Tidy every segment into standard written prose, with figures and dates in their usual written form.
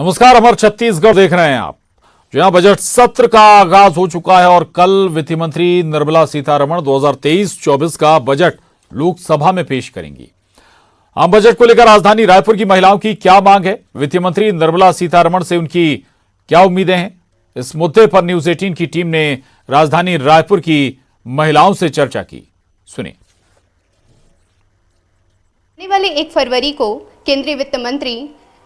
नमस्कार, अमर छत्तीसगढ़ देख रहे हैं आप। जहां बजट सत्र का आगाज हो चुका है और कल वित्त मंत्री निर्मला सीतारमण 2023-24 का बजट लोकसभा में पेश करेंगी। आम बजट को लेकर राजधानी रायपुर की महिलाओं की क्या मांग है, वित्त मंत्री निर्मला सीतारमण से उनकी क्या उम्मीदें हैं, इस मुद्दे पर न्यूज 18 की टीम ने राजधानी रायपुर की महिलाओं से चर्चा की। सुनिए। आने वाले 1 फरवरी को केंद्रीय वित्त मंत्री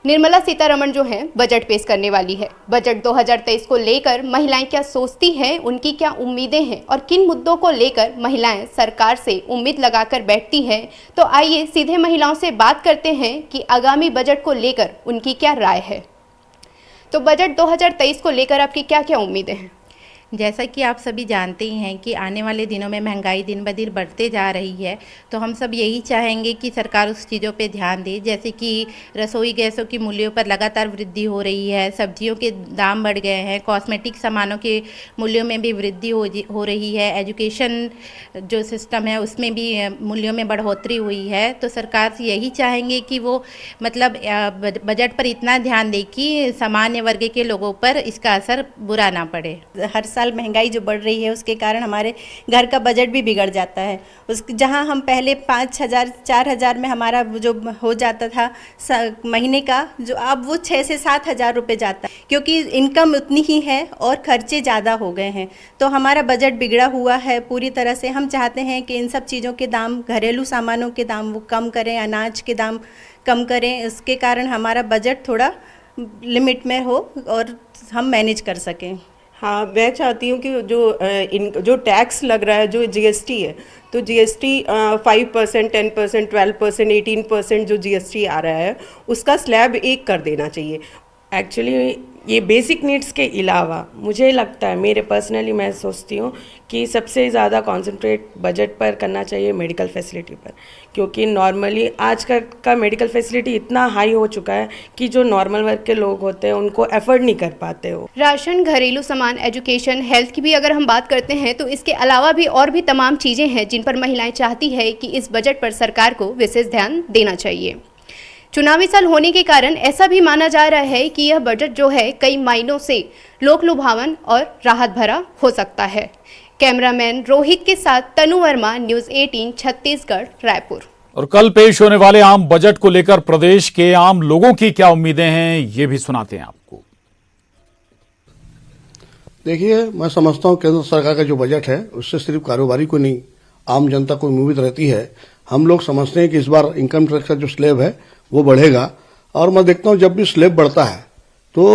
निर्मला सीतारमण जो हैं बजट पेश करने वाली है। बजट 2023 को लेकर महिलाएं क्या सोचती हैं, उनकी क्या उम्मीदें हैं और किन मुद्दों को लेकर महिलाएं सरकार से उम्मीद लगाकर बैठती हैं, तो आइए सीधे महिलाओं से बात करते हैं कि आगामी बजट को लेकर उनकी क्या राय है। तो बजट 2023 को लेकर आपकी क्या क्या उम्मीदें हैं? जैसा कि आप सभी जानते ही हैं कि आने वाले दिनों में महंगाई दिन ब दिन बढ़ते जा रही है, तो हम सब यही चाहेंगे कि सरकार उस चीज़ों पे ध्यान दे, जैसे कि रसोई गैसों की मूल्यों पर लगातार वृद्धि हो रही है, सब्जियों के दाम बढ़ गए हैं, कॉस्मेटिक सामानों के मूल्यों में भी वृद्धि हो रही है, एजुकेशन जो सिस्टम है उसमें भी मूल्यों में बढ़ोतरी हुई है। तो सरकार से यही चाहेंगे कि वो मतलब बजट पर इतना ध्यान दे कि सामान्य वर्ग के लोगों पर इसका असर बुरा ना पड़े। हर साल महंगाई जो बढ़ रही है उसके कारण हमारे घर का बजट भी बिगड़ जाता है। जहां हम पहले 5,000 4,000 में हमारा जो हो जाता था महीने का, जो अब वो 6 से 7 हज़ार रुपये जाता है, क्योंकि इनकम उतनी ही है और खर्चे ज़्यादा हो गए हैं। तो हमारा बजट बिगड़ा हुआ है पूरी तरह से। हम चाहते हैं कि इन सब चीज़ों के दाम, घरेलू सामानों के दाम वो कम करें, अनाज के दाम कम करें, इसके कारण हमारा बजट थोड़ा लिमिट में हो और हम मैनेज कर सकें। हाँ, मैं चाहती हूँ कि जो टैक्स लग रहा है, जो जीएसटी है, तो जीएसटी 5%, 10%, 12%, 18% जो जीएसटी आ रहा है उसका स्लैब 1 कर देना चाहिए। एक्चुअली ये बेसिक नीड्स के अलावा मुझे लगता है, मेरे पर्सनली मैं सोचती हूँ कि सबसे ज़्यादा कंसंट्रेट बजट पर करना चाहिए मेडिकल फैसिलिटी पर, क्योंकि नॉर्मली आज का मेडिकल फैसिलिटी इतना हाई हो चुका है कि जो नॉर्मल वर्ग के लोग होते हैं उनको एफर्ड नहीं कर पाते हो। राशन, घरेलू सामान, एजुकेशन, हेल्थ की भी अगर हम बात करते हैं तो इसके अलावा भी और भी तमाम चीज़ें हैं जिन पर महिलाएं चाहती है कि इस बजट पर सरकार को विशेष ध्यान देना चाहिए। चुनावी साल होने के कारण ऐसा भी माना जा रहा है कि यह बजट जो है कई मायनों से लोक लुभावन और राहत भरा हो सकता है। कैमरामैन रोहित के साथ तनु वर्मा, न्यूज 18 छत्तीसगढ़, रायपुर। और कल पेश होने वाले आम बजट को लेकर प्रदेश के आम लोगों की क्या उम्मीदें हैं, ये भी सुनाते हैं आपको। देखिए, मैं समझता हूँ केंद्र सरकार का जो बजट है उससे सिर्फ कारोबारी को नहीं, आम जनता को उम्मीद रहती है। हम लोग समझते हैं कि इस बार इनकम टैक्स का जो स्लैब है वो बढ़ेगा, और मैं देखता हूँ जब भी स्लैब बढ़ता है तो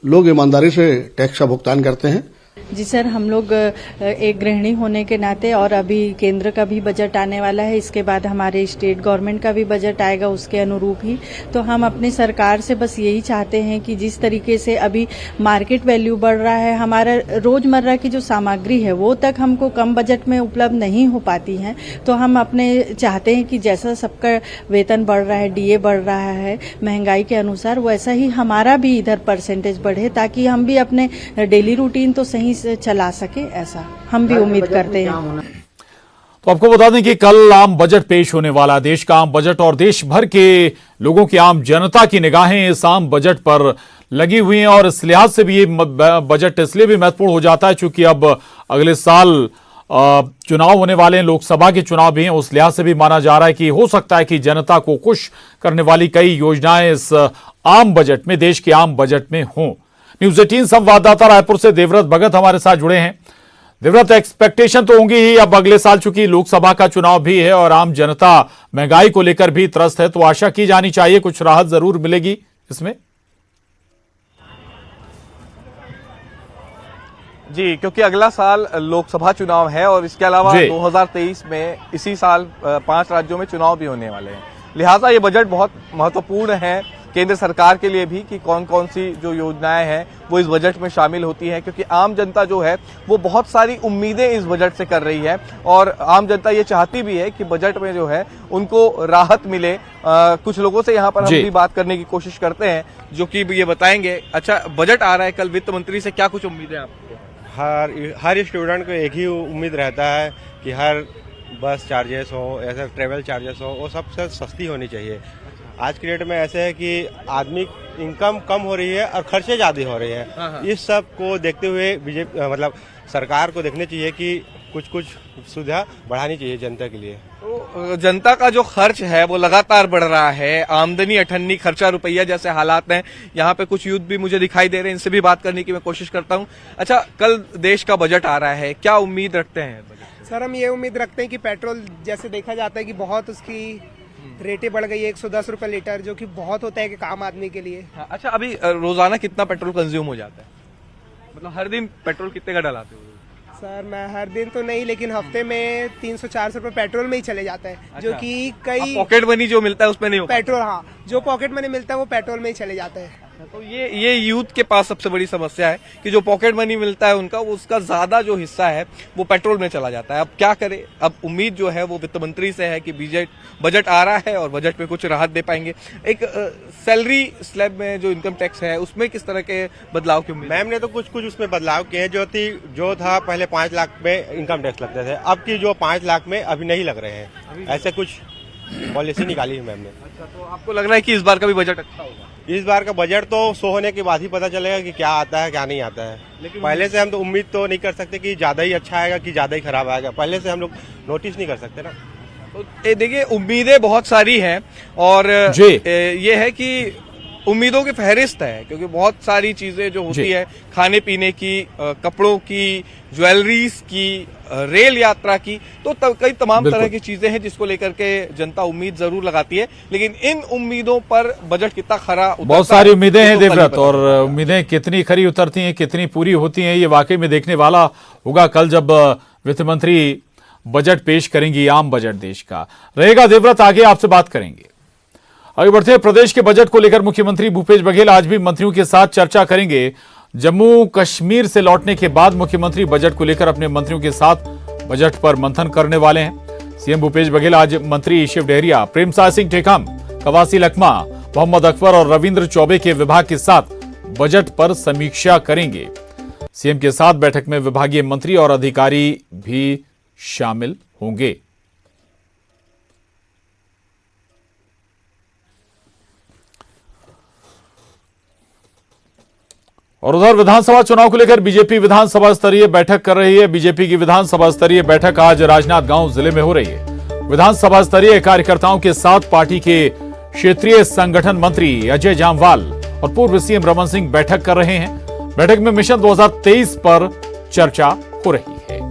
लोग ईमानदारी से टैक्स का भुगतान करते हैं। जी सर, हम लोग एक गृहिणी होने के नाते, और अभी केंद्र का भी बजट आने वाला है, इसके बाद हमारे स्टेट गवर्नमेंट का भी बजट आएगा उसके अनुरूप ही, तो हम अपनी सरकार से बस यही चाहते हैं कि जिस तरीके से अभी मार्केट वैल्यू बढ़ रहा है, हमारा रोजमर्रा की जो सामग्री है वो तक हमको कम बजट में उपलब्ध नहीं हो पाती हैं, तो हम अपने चाहते हैं कि जैसा सबका वेतन बढ़ रहा है, डीए बढ़ रहा है महंगाई के अनुसार, वैसा ही हमारा भी इधर परसेंटेज बढ़े, ताकि हम भी अपने डेली रूटीन तो सही से चला सके, ऐसा हम भी उम्मीद करते हैं। तो आपको बता दें कि कल आम बजट पेश होने वाला, देश का आम बजट, और देश भर के लोगों की, आम जनता की निगाहें इस आम बजट पर लगी हुई हैं। और इस लिहाज से भी ये बजट इसलिए भी महत्वपूर्ण हो जाता है क्योंकि अब अगले साल चुनाव होने वाले हैं, लोकसभा के चुनाव भी हैं। उस लिहाज से भी माना जा रहा है कि हो सकता है कि जनता को खुश करने वाली कई योजनाएं इस आम बजट में, देश के आम बजट में हों। न्यूज 18 संवाददाता रायपुर से देवव्रत भगत हमारे साथ जुड़े हैं। देवव्रत, एक्सपेक्टेशन तो होंगी ही अब अगले साल, चूंकि लोकसभा का चुनाव भी है और आम जनता महंगाई को लेकर भी त्रस्त है, तो आशा की जानी चाहिए कुछ राहत जरूर मिलेगी इसमें। जी, क्योंकि अगला साल लोकसभा चुनाव है और इसके अलावा 2023 में इसी साल 5 राज्यों में चुनाव भी होने वाले हैं, लिहाजा ये बजट बहुत महत्वपूर्ण है केंद्र सरकार के लिए भी कि कौन कौन सी जो योजनाएं हैं वो इस बजट में शामिल होती हैं, क्योंकि आम जनता जो है वो बहुत सारी उम्मीदें इस बजट से कर रही है और आम जनता ये चाहती भी है कि बजट में जो है उनको राहत मिले। कुछ लोगों से यहाँ पर हम भी बात करने की कोशिश करते हैं जो कि ये बताएंगे। अच्छा, बजट आ रहा है, कल वित्त मंत्री से क्या कुछ उम्मीदें आपको? हर स्टूडेंट को एक ही उम्मीद रहता है कि हर बस चार्जेस हो, ऐसे ट्रेवल चार्जेस हो, वो सबसे सस्ती होनी चाहिए। आज की डेट में ऐसे है कि आदमी इनकम कम हो रही है और खर्चे ज्यादा हो रहे हैं। इस सब को देखते हुए बीजेपी मतलब सरकार को देखना चाहिए कि कुछ सुविधा बढ़ानी चाहिए जनता के लिए। तो जनता का जो खर्च है वो लगातार बढ़ रहा है, आमदनी अठन्नी खर्चा रुपया जैसे हालात हैं। यहाँ पे कुछ यूथ भी मुझे दिखाई दे रहे हैं, इनसे भी बात करने की मैं कोशिश करता हूँ। अच्छा, कल देश का बजट आ रहा है, क्या उम्मीद रखते हैं बजट? सर, हम ये उम्मीद रखते हैं कि पेट्रोल जैसे देखा जाता है कि बहुत उसकी रेटें बढ़ गई है, 110 रुपए लीटर, जो कि बहुत होता है कि काम आदमी के लिए। अच्छा, अभी रोजाना कितना पेट्रोल कंज्यूम हो जाता है? मतलब हर दिन पेट्रोल कितने का डलाते हो? सर, मैं हर दिन तो नहीं, लेकिन हफ्ते में 300-400 रुपए पेट्रोल में ही चले जाता है। अच्छा। जो कि कई पॉकेट मनी जो मिलता है उसमें नहीं होता? पेट्रोल, हाँ, जो पॉकेट मनी मिलता है वो पेट्रोल में ही चले जाता है। तो ये यूथ के पास सबसे बड़ी समस्या है कि जो पॉकेट मनी मिलता है उनका, उसका ज्यादा जो हिस्सा है वो पेट्रोल में चला जाता है। अब क्या करे? अब उम्मीद जो है वो वित्त मंत्री से है कि बजट आ रहा है और बजट में कुछ राहत दे पाएंगे। एक सैलरी स्लैब में जो इनकम टैक्स है उसमें किस तरह के बदलाव की उम्मीद? मैम ने तो कुछ उसमें बदलाव किए हैं। जो था पहले 5 लाख में इनकम टैक्स लगते थे, अब की जो 5 लाख में अभी नहीं लग रहे हैं। ऐसे कुछ पॉलिसी निकाली है मैम ने। अच्छा, तो आपको लग रहा है कि इस बार का भी बजट अच्छा होगा? इस बार का बजट तो शो होने के बाद ही पता चलेगा कि क्या आता है क्या नहीं आता है। लेकिन पहले से हम तो उम्मीद तो नहीं कर सकते कि ज्यादा ही अच्छा आएगा कि ज्यादा ही खराब आएगा। पहले से हम लोग नोटिस नहीं कर सकते ना। तो देखिए, उम्मीदें बहुत सारी हैं और ये है कि उम्मीदों की फहरिस्त है, क्योंकि बहुत सारी चीजें जो होती है, खाने पीने की, कपड़ों की, ज्वेलरीज की, रेल यात्रा की, तो कई तमाम तरह की चीजें हैं जिसको लेकर के जनता उम्मीद जरूर लगाती है। लेकिन इन उम्मीदों पर बजट कितना खरा उतरता, बहुत सारी उम्मीदें हैं देवव्रत, और उम्मीदें कितनी खरी उतरती हैं, कितनी पूरी होती हैं, ये वाकई में देखने वाला होगा कल जब वित्त मंत्री बजट पेश करेंगी। आम बजट देश का रहेगा। देवव्रत, आगे आपसे बात करेंगे। आगे बढ़ते हैं। प्रदेश के बजट को लेकर मुख्यमंत्री भूपेश बघेल आज भी मंत्रियों के साथ चर्चा करेंगे। जम्मू कश्मीर से लौटने के बाद मुख्यमंत्री बजट को लेकर अपने मंत्रियों के साथ बजट पर मंथन करने वाले हैं। सीएम भूपेश बघेल आज मंत्री शिव डहरिया, प्रेमसाय सिंह टेकाम, कवासी लखमा, मोहम्मद अकबर और रविंद्र चौबे के विभाग के साथ बजट पर समीक्षा करेंगे। सीएम के साथ बैठक में विभागीय मंत्री और अधिकारी भी शामिल होंगे। और उधर विधानसभा चुनाव को लेकर बीजेपी विधानसभा स्तरीय बैठक कर रही है। बीजेपी की विधानसभा स्तरीय बैठक आज राजनांदगांव जिले में हो रही है। विधानसभा स्तरीय कार्यकर्ताओं के साथ पार्टी के क्षेत्रीय संगठन मंत्री अजय जामवाल और पूर्व सीएम रमन सिंह बैठक कर रहे हैं। बैठक में मिशन 2023 पर चर्चा हो रही है।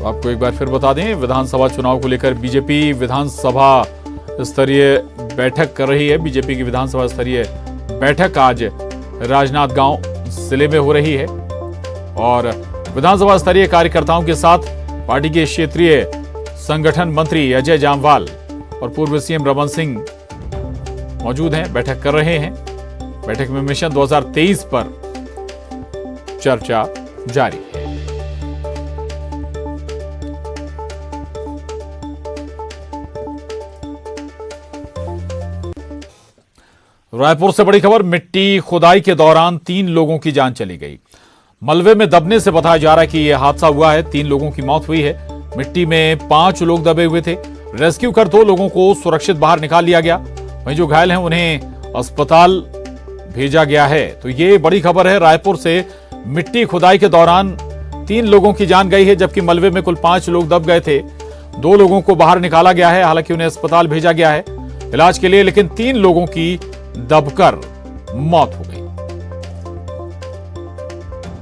आपको एक बार फिर बता दें, विधानसभा चुनाव को लेकर बीजेपी विधानसभा स्तरीय बैठक कर रही है। बीजेपी की विधानसभा स्तरीय बैठक आज राजनांदगांव जिले में हो रही है और विधानसभा स्तरीय कार्यकर्ताओं के साथ पार्टी के क्षेत्रीय संगठन मंत्री अजय जामवाल और पूर्व सीएम रमन सिंह मौजूद हैं, बैठक कर रहे हैं। बैठक में मिशन 2023 पर चर्चा जारी है। रायपुर से बड़ी खबर, मिट्टी खुदाई के दौरान 3 लोगों की जान चली गई। मलबे में दबने से बताया जा रहा है कि यह हादसा हुआ है। 3 लोगों की मौत हुई है। मिट्टी में 5 लोग दबे हुए थे। रेस्क्यू कर 2 लोगों को सुरक्षित बाहर निकाल लिया गया। वहीं जो घायल हैं उन्हें अस्पताल भेजा गया है। तो ये बड़ी खबर है। रायपुर से मिट्टी खुदाई के दौरान 3 लोगों की जान गई है, जबकि मलबे में कुल 5 लोग दब गए थे। 2 लोगों को बाहर निकाला गया है, हालांकि उन्हें अस्पताल भेजा गया है इलाज के लिए, लेकिन 3 लोगों की दबकर मौत हो गई।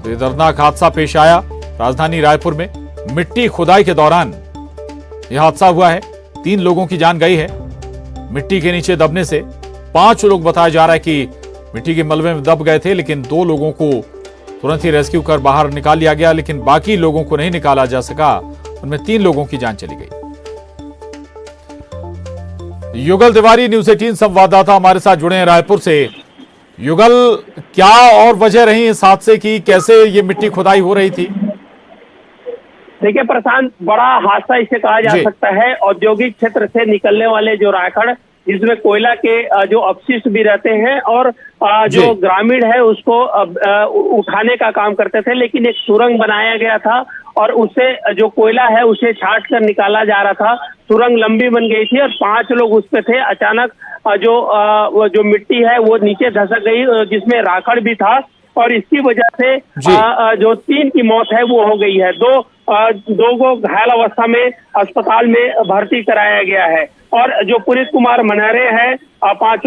तो दर्दनाक हादसा पेश आया राजधानी रायपुर में। मिट्टी खुदाई के दौरान यह हादसा हुआ है। 3 लोगों की जान गई है मिट्टी के नीचे दबने से। 5 लोग बताया जा रहा है कि मिट्टी के मलबे में दब गए थे, लेकिन 2 लोगों को तुरंत ही रेस्क्यू कर बाहर निकाल लिया गया, लेकिन बाकी लोगों को नहीं निकाला जा सका। उनमें 3 लोगों की जान चली गई। युगल तिवारी, न्यूज़ 18 संवाददाता हमारे साथ जुड़े हैं रायपुर से। युगल, क्या और वजह रही इस हादसे की, कैसे ये मिट्टी खुदाई हो रही थी? देखिए प्रशांत, बड़ा हादसा इसे कहा जा सकता है। औद्योगिक क्षेत्र से निकलने वाले जो राखड़, जिसमें कोयला के जो अपशिष्ट भी रहते हैं और जो ग्रामीण है उसको उठाने का काम करते थे, लेकिन एक सुरंग बनाया गया था और उससे जो कोयला है उसे छाट कर निकाला जा रहा था। सुरंग लंबी बन गई थी और 5 लोग उस पे थे। अचानक जो मिट्टी है वो नीचे धसक गई, जिसमें राखड़ भी था और इसकी वजह से जो 3 की मौत है वो हो गई है। दो को घायल अवस्था में अस्पताल में भर्ती कराया गया है और जो पुनीत कुमार मनहरे हैं 5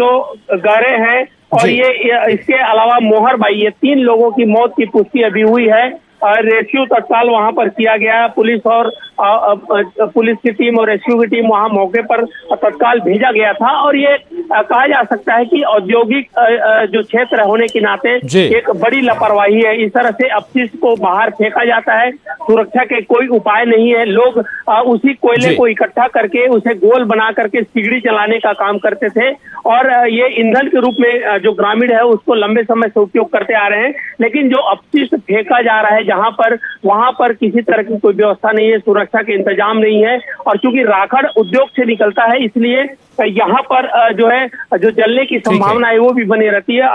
गहरे हैं और ये इसके अलावा मोहर बाई, ये 3 लोगों की मौत की पुष्टि अभी हुई है। रेस्क्यू तत्काल वहां पर किया गया है। पुलिस की टीम और रेस्क्यू की टीम वहां मौके पर तत्काल भेजा गया था और ये कहा जा सकता है कि औद्योगिक जो क्षेत्र होने के नाते एक बड़ी लापरवाही है। इस तरह से अपशिष्ट को बाहर फेंका जाता है, सुरक्षा के कोई उपाय नहीं है। लोग उसी कोयले को इकट्ठा करके उसे गोल बना करके सिगड़ी चलाने का काम करते थे और ये ईंधन के रूप में जो ग्रामीण है उसको लंबे समय से उपयोग करते आ रहे हैं। लेकिन जो अपशिष्ट फेंका जा रहा है जहां पर, वहां पर किसी तरह की कोई व्यवस्था नहीं है, सुरक्षा के इंतजाम नहीं है और चूंकि राखड़ उद्योग से निकलता है इसलिए यहाँ पर जो जलने की संभावना है वो भी बनी रहती है।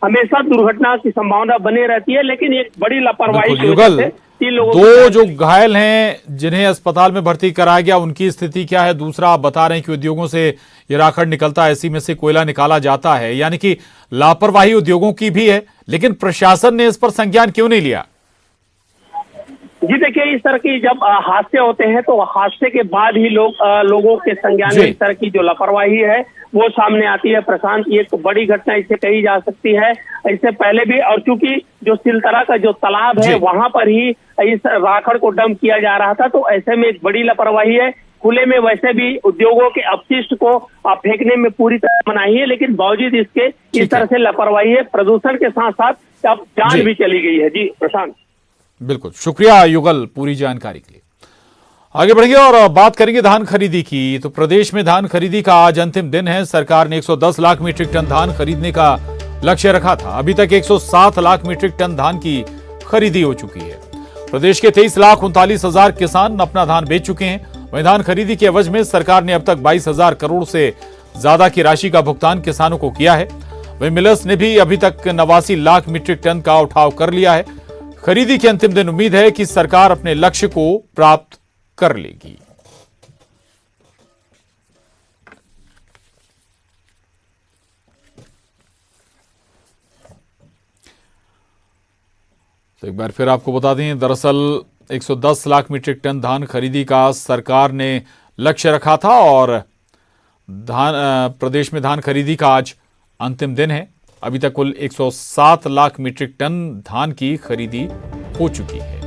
हमेशा दुर्घटना की संभावना बनी रहती है, लेकिन एक बड़ी लापरवाही की वजह से 3 लोगों 2 जो घायल हैं जिन्हें अस्पताल में भर्ती कराया गया, उनकी स्थिति क्या है? दूसरा, आप बता रहे हैं कि उद्योगों से ये राखड़ निकलता है, इसी में से कोयला निकाला जाता है, यानी कि लापरवाही उद्योगों की भी है, लेकिन प्रशासन ने इस पर संज्ञान क्यों नहीं लिया? जी देखिए, इस तरह की जब हादसे होते हैं तो हादसे के बाद ही लोगों के संज्ञान में इस तरह की जो लापरवाही है वो सामने आती है। प्रशांत, ये एक बड़ी घटना इसे कही जा सकती है। इससे पहले भी, और चूंकि जो सिलतरा का जो तालाब है वहां पर ही इस राखड़ को डंप किया जा रहा था, तो ऐसे में एक बड़ी लापरवाही है। खुले में वैसे भी उद्योगों के अपशिष्ट को फेंकने में पूरी तरह मनाही है, लेकिन बावजूद इसके इस तरह से लापरवाही है। प्रदूषण के साथ साथ अब जान भी चली गई है। जी प्रशांत। बिल्कुल, शुक्रिया युगल पूरी जानकारी के लिए। आगे बढ़ेंगे और बात करेंगे धान खरीदी की। तो प्रदेश में धान खरीदी का आज अंतिम दिन है। सरकार ने 110 लाख मीट्रिक टन धान खरीदने का लक्ष्य रखा था। अभी तक 107 लाख मीट्रिक टन धान की खरीदी हो चुकी है। प्रदेश के 23,39,000 किसान अपना धान बेच चुके हैं। वहीं धान खरीदी के एवज में सरकार ने अब तक 22,000 करोड़ से ज्यादा की राशि का भुगतान किसानों को किया है। वहीं मिलर्स ने भी अभी तक 89 लाख मीट्रिक टन का उठाव कर लिया है। खरीदी के अंतिम दिन उम्मीद है कि सरकार अपने लक्ष्य को प्राप्त कर लेगी। तो एक बार फिर आपको बता दें, दरअसल 110 लाख मीट्रिक टन धान खरीदी का सरकार ने लक्ष्य रखा था और प्रदेश में धान खरीदी का आज अंतिम दिन है। अभी तक कुल 107 लाख मीट्रिक टन धान की खरीदी हो चुकी है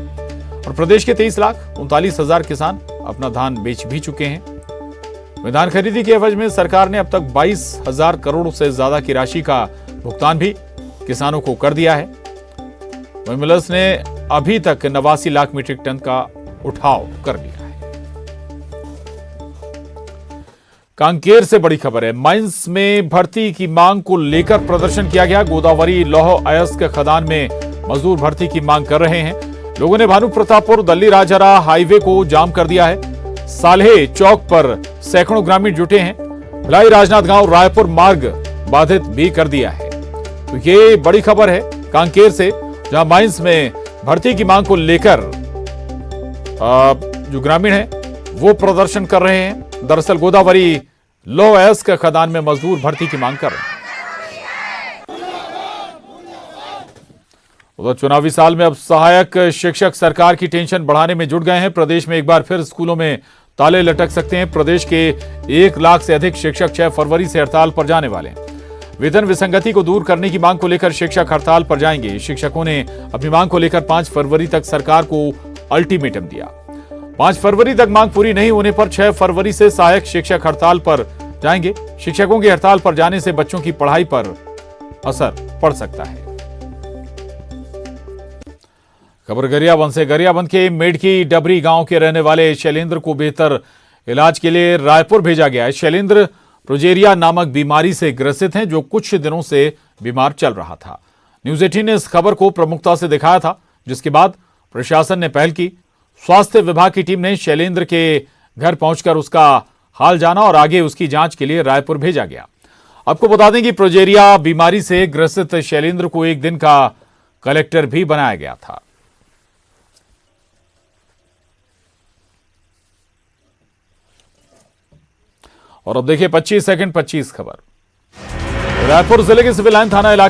और प्रदेश के 23,39,000 किसान अपना धान बेच भी चुके हैं। धान खरीदी के एवज में सरकार ने अब तक 22,000 करोड़ से ज्यादा की राशि का भुगतान भी किसानों को कर दिया है। वहीं मिलर्स ने अभी तक 89 लाख मीट्रिक टन का उठाव कर लिया है। कांकेर से बड़ी खबर है। माइंस में भर्ती की मांग को लेकर प्रदर्शन किया गया। गोदावरी लौह अयस्क खदान में मजदूर भर्ती की मांग कर रहे हैं। लोगों ने भानु प्रतापपुर दल्ली राजहरा हाईवे को जाम कर दिया है। साल्हे चौक पर सैकड़ों ग्रामीण जुटे हैं। भिलाई राजनाथ गांव रायपुर मार्ग बाधित भी कर दिया है। तो ये बड़ी खबर है कांकेर से, जहां माइंस में भर्ती की मांग को लेकर जो ग्रामीण हैं वो प्रदर्शन कर रहे हैं। दरअसल गोदावरी लौह अयस्क खदान में मजदूर भर्ती की मांग कर रहे हैं। उधर चुनावी साल में अब सहायक शिक्षक सरकार की टेंशन बढ़ाने में जुट गए हैं। प्रदेश में एक बार फिर स्कूलों में ताले लटक सकते हैं। प्रदेश के 1 लाख से अधिक शिक्षक 6 फरवरी से हड़ताल पर जाने वाले हैं। वेतन विसंगति को दूर करने की मांग को लेकर शिक्षक हड़ताल पर जाएंगे। शिक्षकों ने अपनी मांग को लेकर 5 फरवरी तक सरकार को अल्टीमेटम दिया। 5 फरवरी तक मांग पूरी नहीं होने पर 6 फरवरी से सहायक शिक्षक हड़ताल पर जाएंगे। शिक्षकों की हड़ताल पर जाने से बच्चों की पढ़ाई पर असर पड़ सकता है। खबर गरियाबंद से। गरियाबंद के मेडकी डबरी गांव के रहने वाले शैलेंद्र को बेहतर इलाज के लिए रायपुर भेजा गया है। शैलेंद्र प्रोजेरिया नामक बीमारी से ग्रसित हैं, जो कुछ दिनों से बीमार चल रहा था। न्यूज 18 ने इस खबर को प्रमुखता से दिखाया था, जिसके बाद प्रशासन ने पहल की। स्वास्थ्य विभाग की टीम ने शैलेंद्र के घर पहुंचकर उसका हाल जाना और आगे उसकी जांच के लिए रायपुर भेजा गया। आपको बता दें कि प्रोजेरिया बीमारी से ग्रसित शैलेंद्र को 1 दिन का कलेक्टर भी बनाया गया था। और अब देखिए 25 सेकंड 25 खबर। रायपुर जिले के सिविल लाइन थाना इलाके